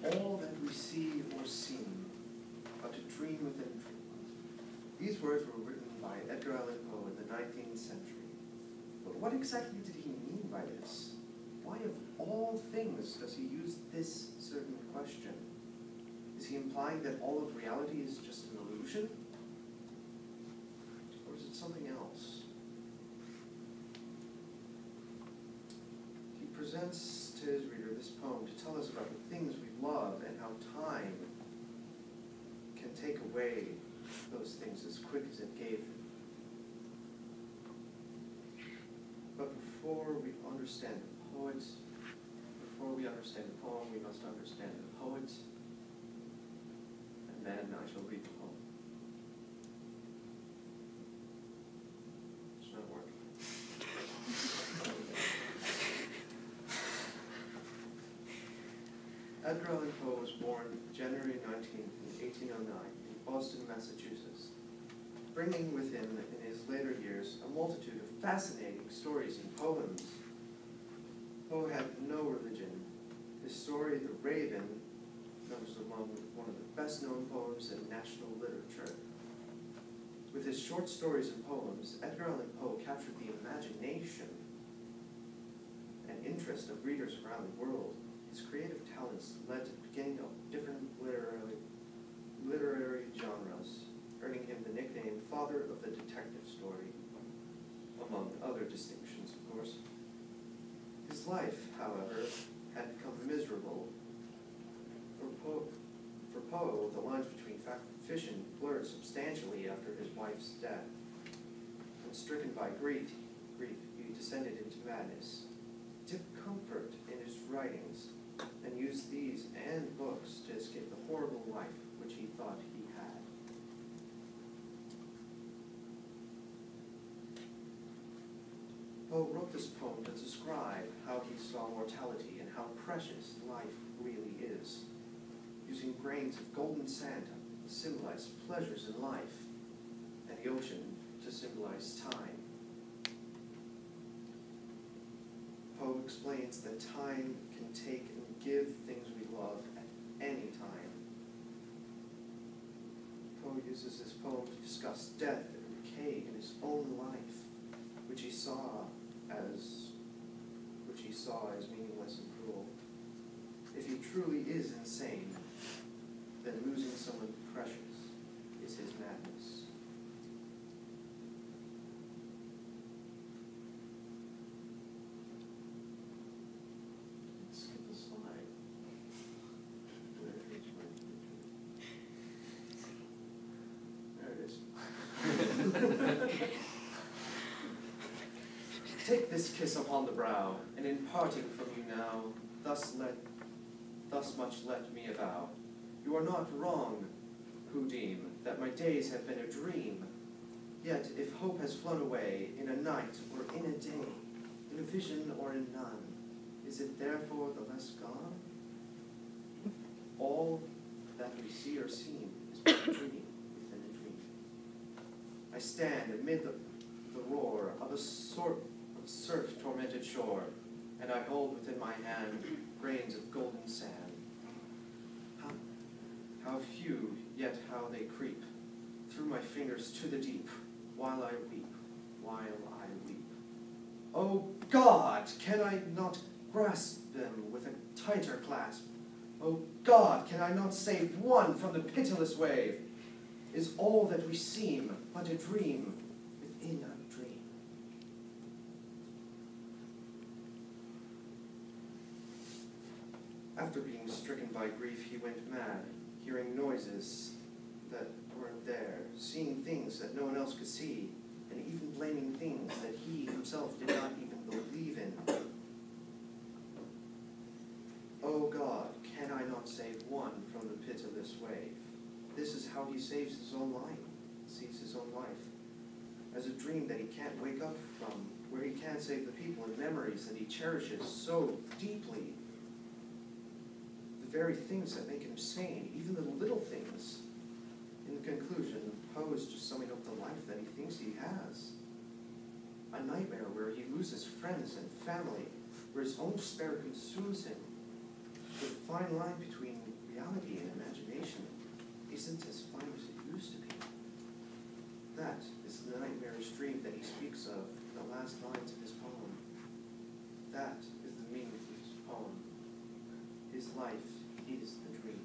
all that we see or seem, but a dream within a dream. These words were written by Edgar Allan Poe in the 19th century. But what exactly did he mean by this? Why of all things does he use this certain question? Is he implying that all of reality is just an illusion? Or is it something else? He presents to his reader this poem to tell us about the things we love and how time can take away those things as quick as it gave them. But before we understand the poet, before we understand the poem, we must understand the poet, and then I shall read the poem. It's not working. Edgar Allan Poe was born January 19th, 1809, in Boston, Massachusetts, bringing with him in his later years a multitude of fascinating stories and poems. Poe had no religion. His story, The Raven, numbers among one of the best-known poems in national literature. With his short stories and poems, Edgar Allan Poe captured the imagination and interest of readers around the world. His creative talents led to the beginning of different literary genres, earning him the nickname Father of the Detective Story, among other distinctions, of course. His life, however, had become miserable. For Poe, the lines between fact and fiction blurred substantially after his wife's death. And stricken by grief, he descended into madness. He took comfort in his writings and used these and books to escape the horrible life which he thought he had. Poe wrote this poem to describe how he saw mortality and how precious life really is, using grains of golden sand to symbolize pleasures in life, and the ocean to symbolize time. Poe explains that time can take and give things we love at any time. Poe uses this poem to discuss death and decay in his own life, which he saw as meaningless and cruel. If he truly is insane, then losing someone precious is his madness. Let's skip a slide. There it is. Take this kiss upon the brow, and in parting from you now, thus much let me avow. You are not wrong, who deem that my days have been a dream. Yet if hope has flown away in a night or in a day, in a vision or in none, is it therefore the less gone? All that we see or seem is but a dream within a dream. I stand amid the roar of a surf-tormented shore, and I hold within my hand grains of golden sand. How few, yet how they creep through my fingers to the deep, while I weep, while I weep. Oh God, can I not grasp them with a tighter clasp? Oh God, can I not save one from the pitiless wave? Is all that we seem but a dream within a dream? After being stricken by grief, he went mad, hearing noises that weren't there, seeing things that no one else could see, and even blaming things that he himself did not even believe in. Oh God, can I not save one from the pitiless wave? This is how he saves his own life, sees his own life, as a dream that he can't wake up from, where he can't save the people and memories that he cherishes so deeply. The very things that make him sane, even the little things. In the conclusion, Poe is just summing up the life that he thinks he has. A nightmare where he loses friends and family, where his own despair consumes him. The fine line between reality and imagination isn't as fine as it used to be. That is the nightmarish dream that he speaks of in the last lines of his poem. That is the meaning of his poem. His life is the dream.